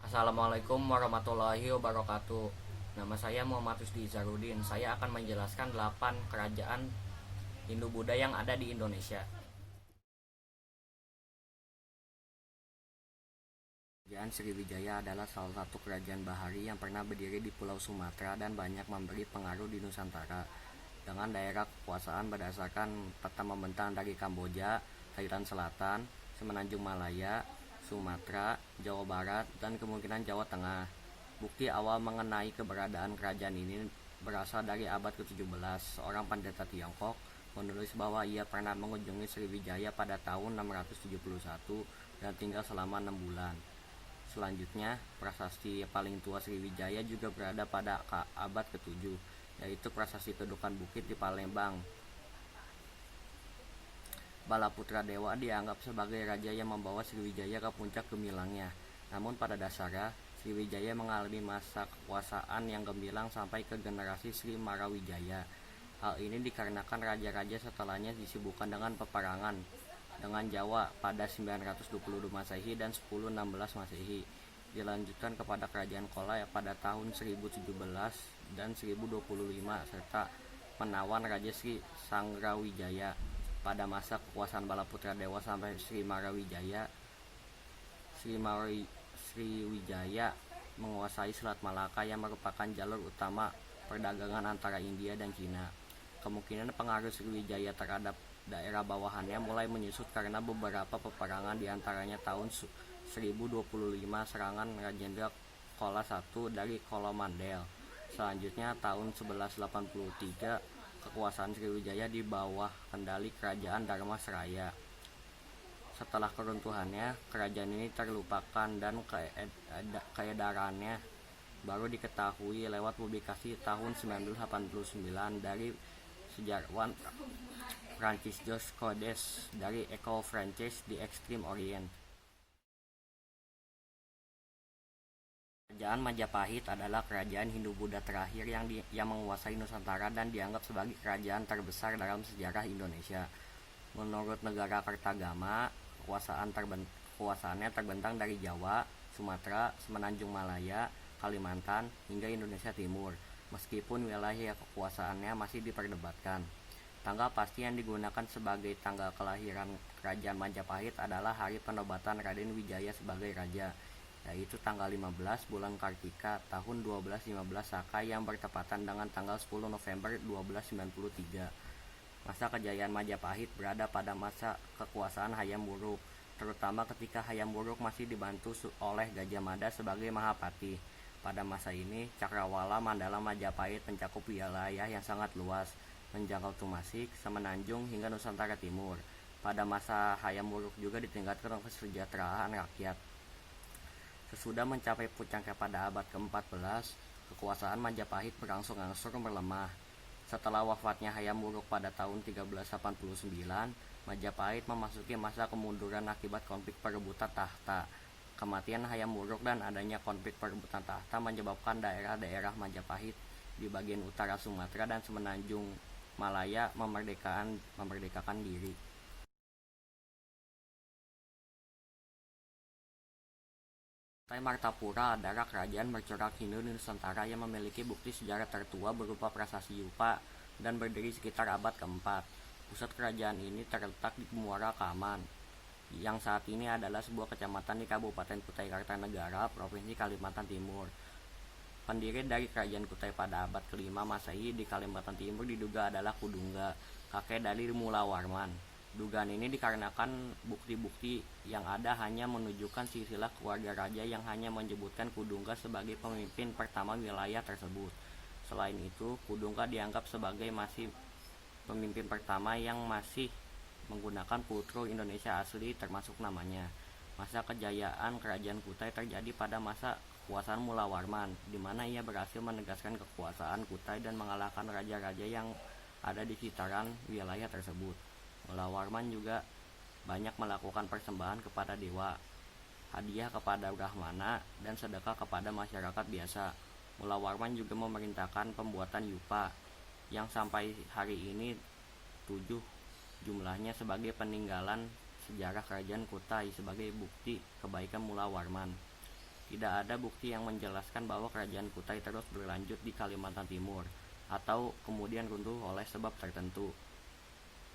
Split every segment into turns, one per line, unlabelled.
Assalamualaikum warahmatullahi wabarakatuh. Nama saya Muhammad Rusdi Zarudin. Saya akan menjelaskan 8 kerajaan Hindu-Buddha yang ada di Indonesia. Kerajaan Sriwijaya adalah salah satu kerajaan bahari yang pernah berdiri di Pulau Sumatera dan banyak memberi pengaruh di Nusantara. Dengan daerah kekuasaan berdasarkan peta membentang dari Kamboja, Thailand Selatan, Semenanjung Malaya, Sumatera, Jawa Barat, dan kemungkinan Jawa Tengah. Bukti awal mengenai keberadaan kerajaan ini berasal dari abad ke-17. Seorang pendeta Tiongkok menulis bahwa ia pernah mengunjungi Sriwijaya pada tahun 671 dan tinggal selama 6 bulan. Selanjutnya, prasasti paling tua Sriwijaya juga berada pada abad ke-7, yaitu prasasti Kedukan Bukit di Palembang. Balaputra Dewa dianggap sebagai raja yang membawa Sriwijaya ke puncak gemilangnya. Namun pada dasarnya, Sriwijaya mengalami masa kekuasaan yang gemilang sampai ke generasi Sri Marawijaya. Hal ini dikarenakan raja-raja setelahnya disibukkan dengan peperangan dengan Jawa pada 922 Masehi dan 1016 Masehi. Dilanjutkan kepada Kerajaan Kolai pada tahun 1017 dan 1025 serta menawan Raja Sri Sanggrawijaya. Pada masa kekuasaan Balaputra Dewa sampai Sriwijaya menguasai Selat Malaka yang merupakan jalur utama perdagangan antara India dan Cina. Kemungkinan pengaruh Sriwijaya terhadap daerah bawahannya mulai menyusut karena beberapa peperangan, diantaranya tahun 1025 serangan Rajendra Chola I dari Coromandel. Selanjutnya tahun 1183 kekuasaan Sriwijaya di bawah kendali kerajaan Dharmasraya. Setelah keruntuhannya, kerajaan ini terlupakan dan keedarannya baru diketahui lewat publikasi tahun 1989 dari sejarawan Prancis Georges Codes dari École Française di Extreme Orient. Kerajaan Majapahit adalah kerajaan Hindu-Buddha terakhir yang menguasai Nusantara dan dianggap sebagai kerajaan terbesar dalam sejarah Indonesia. Menurut negara Kertagama, kekuasaannya terbentang dari Jawa, Sumatera, Semenanjung Malaya, Kalimantan, hingga Indonesia Timur, meskipun wilayah kekuasaannya masih diperdebatkan. Tanggal pasti yang digunakan sebagai tanggal kelahiran Kerajaan Majapahit adalah hari penobatan Raden Wijaya sebagai raja, yaitu tanggal 15 bulan Kartika tahun 1215 Saka yang bertepatan dengan tanggal 10 November 1293. Masa kejayaan Majapahit berada pada masa kekuasaan Hayam Wuruk, terutama ketika Hayam Wuruk masih dibantu oleh Gajah Mada sebagai Mahapati. Pada masa ini, Cakrawala Mandala Majapahit mencakup wilayah yang sangat luas, menjangkau Tumasik, Semenanjung, hingga Nusantara Timur. Pada masa Hayam Wuruk juga ditingkatkan kesejahteraan rakyat. Sesudah mencapai puncaknya pada abad ke-14, kekuasaan Majapahit berangsur-angsur melemah. Setelah wafatnya Hayam Wuruk pada tahun 1389, Majapahit memasuki masa kemunduran akibat konflik perebutan tahta. Kematian Hayam Wuruk dan adanya konflik perebutan tahta menyebabkan daerah-daerah Majapahit di bagian utara Sumatera dan Semenanjung Malaya memerdekakan diri. Partai Martapura adalah kerajaan bercorak Hindu di Nusantara yang memiliki bukti sejarah tertua berupa prasasti Yupa dan berdiri sekitar abad ke-4. Pusat kerajaan ini terletak di Muara Kaman, yang saat ini adalah sebuah kecamatan di Kabupaten Kutai Kartanegara, Provinsi Kalimantan Timur. Pendiri dari kerajaan Kutai pada abad ke-5 Masehi di Kalimantan Timur diduga adalah Kudungga, kakek dari Mula Warman. Dugaan ini dikarenakan bukti-bukti yang ada hanya menunjukkan silsilah keluarga raja yang hanya menyebutkan Kudungga sebagai pemimpin pertama wilayah tersebut. Selain itu, Kudungga dianggap sebagai masih pemimpin pertama yang masih menggunakan kultur Indonesia asli termasuk namanya. Masa kejayaan kerajaan Kutai terjadi pada masa kekuasaan Mula Warman, di mana ia berhasil menegaskan kekuasaan Kutai dan mengalahkan raja-raja yang ada di sekitaran wilayah tersebut. Mula Warman juga banyak melakukan persembahan kepada dewa, hadiah kepada Brahmana, dan sedekah kepada masyarakat biasa. Mula Warman juga memerintahkan pembuatan yupa, yang sampai hari ini 7 jumlahnya sebagai peninggalan sejarah kerajaan Kutai sebagai bukti kebaikan Mula Warman. Tidak ada bukti yang menjelaskan bahwa kerajaan Kutai terus berlanjut di Kalimantan Timur atau kemudian runtuh oleh sebab tertentu.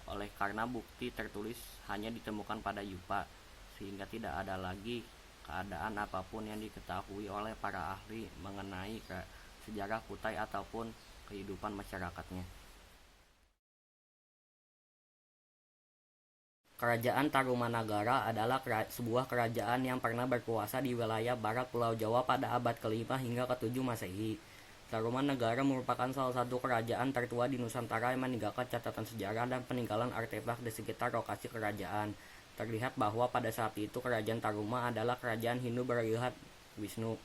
Oleh karena bukti tertulis hanya ditemukan pada Yupa, sehingga tidak ada lagi keadaan apapun yang diketahui oleh para ahli mengenai sejarah Kutai ataupun kehidupan masyarakatnya. Kerajaan Tarumanagara adalah sebuah kerajaan yang pernah berkuasa di wilayah barat Pulau Jawa pada abad ke-5 hingga ke-7 Masehi. Tarumanagara merupakan salah satu kerajaan tertua di Nusantara yang meninggalkan catatan sejarah dan peninggalan artefak di sekitar lokasi kerajaan. Terlihat bahwa pada saat itu kerajaan Taruma adalah kerajaan Hindu beralihat Wisnu.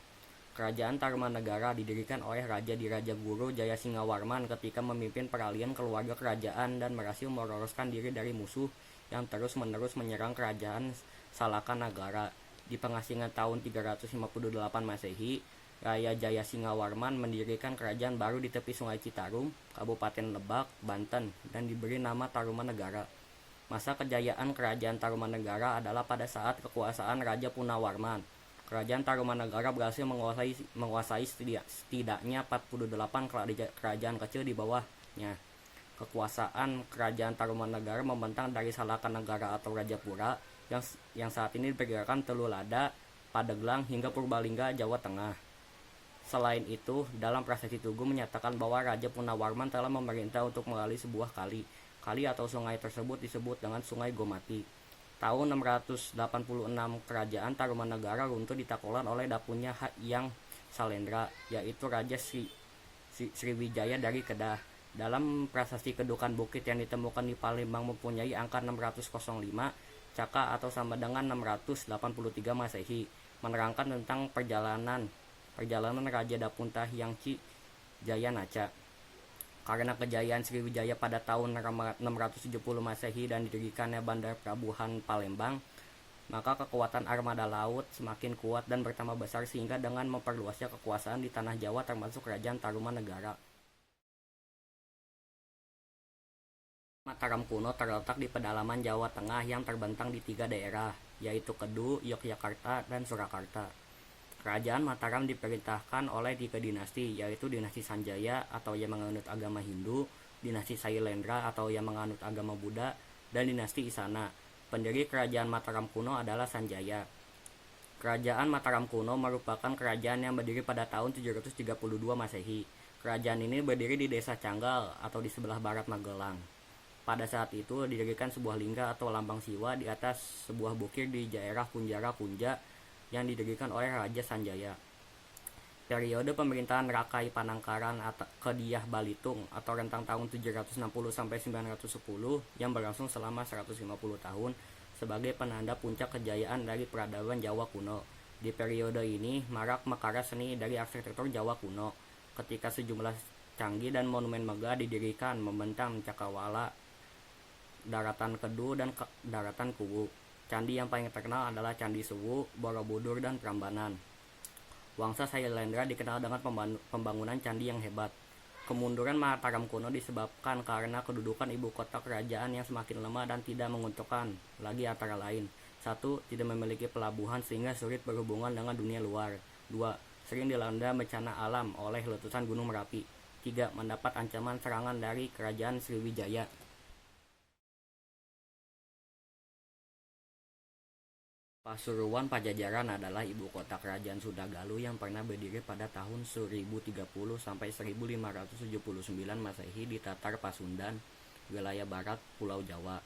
Kerajaan Tarumanagara didirikan oleh Raja Diraja Guru Jayasingawarman ketika memimpin peralihan keluarga kerajaan dan berhasil meloloskan diri dari musuh yang terus-menerus menyerang kerajaan Salakanagara. Di pengasingan tahun 358 Masehi, Raja Jayasingawarman mendirikan kerajaan baru di tepi Sungai Citarum, Kabupaten Lebak, Banten, dan diberi nama Tarumanagara. Masa kejayaan kerajaan Tarumanagara adalah pada saat kekuasaan Raja Punawarman. Kerajaan Tarumanagara berhasil menguasai setidaknya 48 kerajaan kecil di bawahnya. Kekuasaan kerajaan Tarumanagara membentang dari Salakanagara atau Rajapura yang saat ini diperkirakan Telulada, Pandeglang hingga Purbalingga, Jawa Tengah. Selain itu, dalam Prasasti Tugu menyatakan bahwa Raja Punawarman telah memerintah untuk melalui sebuah kali. Kali atau sungai tersebut disebut dengan Sungai Gomati. Tahun 686, kerajaan Tarumanagara runtuh ditaklukkan oleh dapunya Hyang Salendra, yaitu Raja Sriwijaya dari Kedah. Dalam Prasasti Kedukan Bukit yang ditemukan di Palembang mempunyai angka 605, Caka atau sama dengan 683 Masehi, menerangkan tentang perjalanan Raja Dapunta Hyangci Jayanaca. Karena kejayaan Sriwijaya pada tahun 670 Masehi dan didirikannya Bandar Pelabuhan Palembang, maka kekuatan armada laut semakin kuat dan bertambah besar sehingga dengan memperluasnya kekuasaan di tanah Jawa termasuk kerajaan Tarumanagara. Mataram kuno terletak di pedalaman Jawa Tengah yang terbentang di 3 daerah, yaitu Kedu, Yogyakarta, dan Surakarta. Kerajaan Mataram diperintahkan oleh 3 dinasti, yaitu dinasti Sanjaya atau yang menganut agama Hindu, dinasti Sailendra atau yang menganut agama Buddha, dan dinasti Isana. Pendiri kerajaan Mataram kuno adalah Sanjaya. Kerajaan Mataram kuno merupakan kerajaan yang berdiri pada tahun 732 Masehi. Kerajaan ini berdiri di desa Canggal atau di sebelah barat Magelang. Pada saat itu didirikan sebuah lingga atau lambang Siwa di atas sebuah bukit di daerah Kunjara Kunja yang didirikan oleh Raja Sanjaya. Periode pemerintahan Rakai Panangkaran ke Diah Balitung atau rentang tahun 760 sampai 910 yang berlangsung selama 150 tahun sebagai penanda puncak kejayaan dari peradaban Jawa kuno. Di periode ini marak mekar seni dari arsitektur Jawa kuno ketika sejumlah candi dan monumen megah didirikan membentang Cakrawala, Daratan Kedu, dan Daratan Kuwu. Candi yang paling terkenal adalah Candi Suwu, Borobudur, dan Prambanan. Wangsa Sailendra dikenal dengan pembangunan candi yang hebat. Kemunduran Mataram kuno disebabkan karena kedudukan ibu kota kerajaan yang semakin lemah dan tidak menguntungkan lagi antara lain. 1. Tidak memiliki pelabuhan sehingga sulit berhubungan dengan dunia luar. 2. Sering dilanda bencana alam oleh letusan Gunung Merapi. 3. Mendapat ancaman serangan dari kerajaan Sriwijaya. Pasuruan Pajajaran adalah ibu kota kerajaan Sunda Galuh yang pernah berdiri pada tahun 1030 sampai 1579 Masehi di Tatar Pasundan, wilayah barat Pulau Jawa.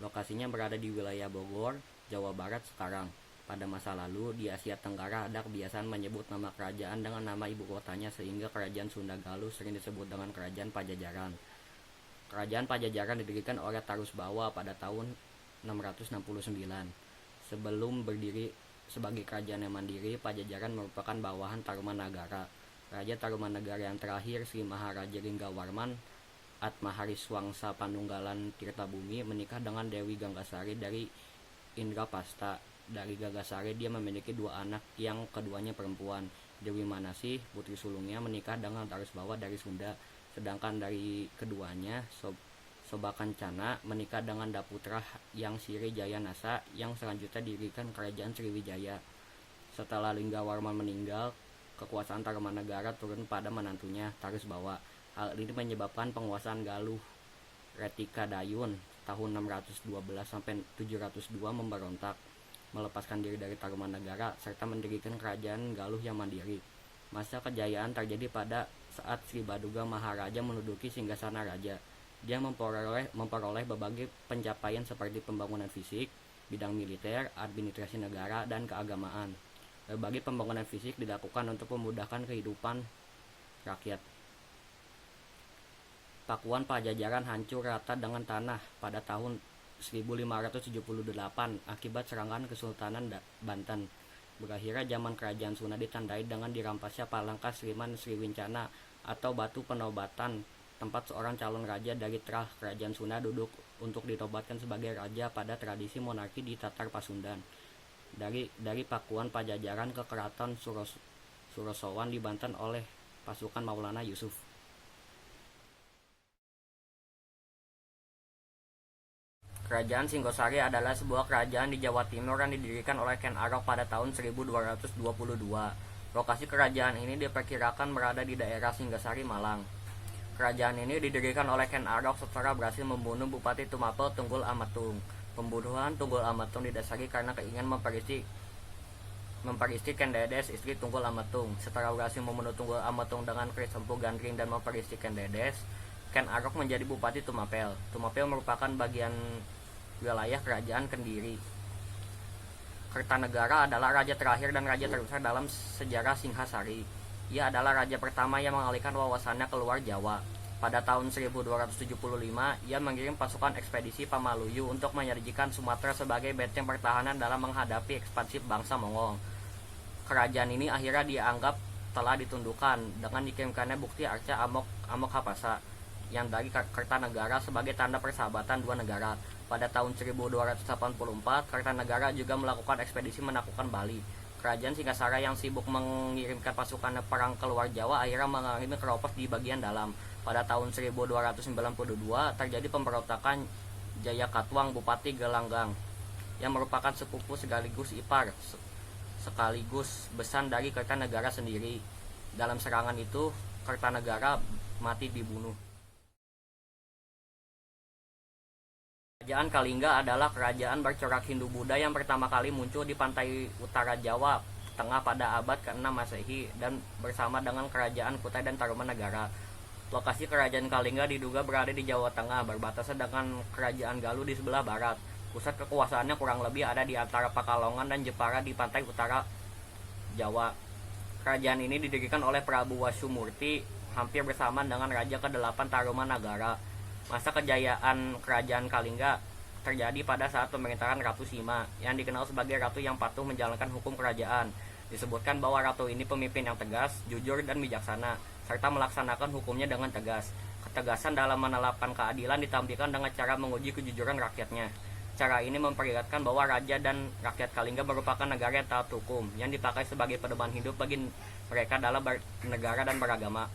Lokasinya berada di wilayah Bogor, Jawa Barat sekarang. Pada masa lalu, di Asia Tenggara ada kebiasaan menyebut nama kerajaan dengan nama ibu kotanya sehingga kerajaan Sunda Galuh sering disebut dengan kerajaan Pajajaran. Kerajaan Pajajaran didirikan oleh Tarusbawa pada tahun 669. Sebelum berdiri sebagai kerajaan yang mandiri, Pajajaran merupakan bawahan Tarumanagara. Raja Tarumanagara yang terakhir, Sri Maharaja Linggawarman Atmahariswangsa Panunggalan Tirtabumi, menikah dengan Dewi Ganggasari dari Indrapasta. Dari Ganggasari dia memiliki 2 anak yang keduanya perempuan. Dewi Manasih, putri sulungnya, menikah dengan Tarusbawa dari Sunda. Sedangkan dari keduanya, Sobakancana, menikah dengan Daputra yang Sri Jayanasa yang selanjutnya didirikan kerajaan Sriwijaya. Setelah Linggawarman meninggal, kekuasaan Tarumanagara turun pada menantunya, Tarusbawa. Hal ini menyebabkan penguasaan Galuh Retikadayun tahun 612 sampai 702 memberontak, melepaskan diri dari Tarumanagara serta mendirikan kerajaan Galuh yang mandiri. Masa kejayaan terjadi pada saat Sri Baduga Maharaja menduduki singgasana raja. Dia memperoleh berbagai pencapaian seperti pembangunan fisik, bidang militer, administrasi negara, dan keagamaan. Berbagai pembangunan fisik dilakukan untuk memudahkan kehidupan rakyat. Pakuan Pajajaran hancur rata dengan tanah pada tahun 1578 akibat serangan Kesultanan Banten. Berakhirnya zaman kerajaan Sunda ditandai dengan dirampasnya Palangka Sriman Sriwincana atau batu penobatan, tempat seorang calon raja dari Trah kerajaan Sunda duduk untuk dinobatkan sebagai raja pada tradisi monarki di Tatar Pasundan. Dari Pakuan Pajajaran ke Keraton Surosowan di Banten oleh pasukan Maulana Yusuf. Kerajaan Singgosari adalah sebuah kerajaan di Jawa Timur yang didirikan oleh Ken Arok pada tahun 1222. Lokasi kerajaan ini diperkirakan berada di daerah Singgasari, Malang. Kerajaan ini didirikan oleh Ken Arok setelah berhasil membunuh Bupati Tumapel Tunggul Amatung. Pembunuhan Tunggul Amatung didasari karena keinginan memperisti Ken Dedes, istri Tunggul Amatung. Setelah berhasil membunuh Tunggul Amatung dengan keris empu gandring dan memperisti Ken Dedes, Ken Arok menjadi Bupati Tumapel. Tumapel merupakan bagian wilayah kerajaan Kendiri. Kertanegara adalah raja terakhir dan raja terbesar dalam sejarah Singhasari. Ia adalah raja pertama yang mengalihkan wawasannya keluar Jawa. Pada tahun 1275, ia mengirim pasukan ekspedisi Pamaluyu untuk menyajikan Sumatera sebagai benteng pertahanan dalam menghadapi ekspansi bangsa Mongol. Kerajaan ini akhirnya dianggap telah ditundukkan dengan dikirimkannya bukti arca Amok Hapasa yang dari Kertanegara sebagai tanda persahabatan dua negara. Pada tahun 1284, Kertanegara juga melakukan ekspedisi menaklukkan Bali. Kerajaan Singasara yang sibuk mengirimkan pasukan perang keluar Jawa akhirnya mengalami keropos di bagian dalam. Pada tahun 1292 terjadi pemberontakan Jayakatwang Bupati Gelanggang yang merupakan sepupu sekaligus ipar sekaligus besan dari Kertanegara sendiri. Dalam serangan itu, Kertanegara mati dibunuh. Kerajaan Kalingga adalah kerajaan bercorak Hindu-Buddha yang pertama kali muncul di pantai utara Jawa Tengah pada abad ke-6 Masehi dan bersama dengan kerajaan Kutai dan Tarumanagara. Lokasi kerajaan Kalingga diduga berada di Jawa Tengah, berbatasan dengan kerajaan Galuh di sebelah barat. Pusat kekuasaannya kurang lebih ada di antara Pakalongan dan Jepara di pantai utara Jawa. Kerajaan ini didirikan oleh Prabu Wasumurti hampir bersamaan dengan Raja ke-8 Tarumanagara. Masa kejayaan kerajaan Kalingga terjadi pada saat pemerintahan Ratu Sima yang dikenal sebagai ratu yang patuh menjalankan hukum kerajaan. Disebutkan bahwa ratu ini pemimpin yang tegas, jujur, dan bijaksana, serta melaksanakan hukumnya dengan tegas. Ketegasan dalam menerapkan keadilan ditampilkan dengan cara menguji kejujuran rakyatnya. Cara ini memperlihatkan bahwa raja dan rakyat Kalingga merupakan negara yang taat hukum, yang dipakai sebagai pedoman hidup bagi mereka dalam bernegara dan beragama.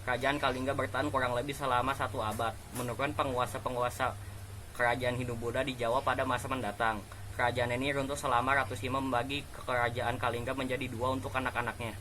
Kerajaan Kalingga bertahan kurang lebih selama 1 abad, menurunkan penguasa-penguasa kerajaan Hindu-Buddha di Jawa pada masa mendatang. Kerajaan ini runtuh selama Ratu Sima membagi kerajaan Kalingga menjadi 2 untuk anak-anaknya.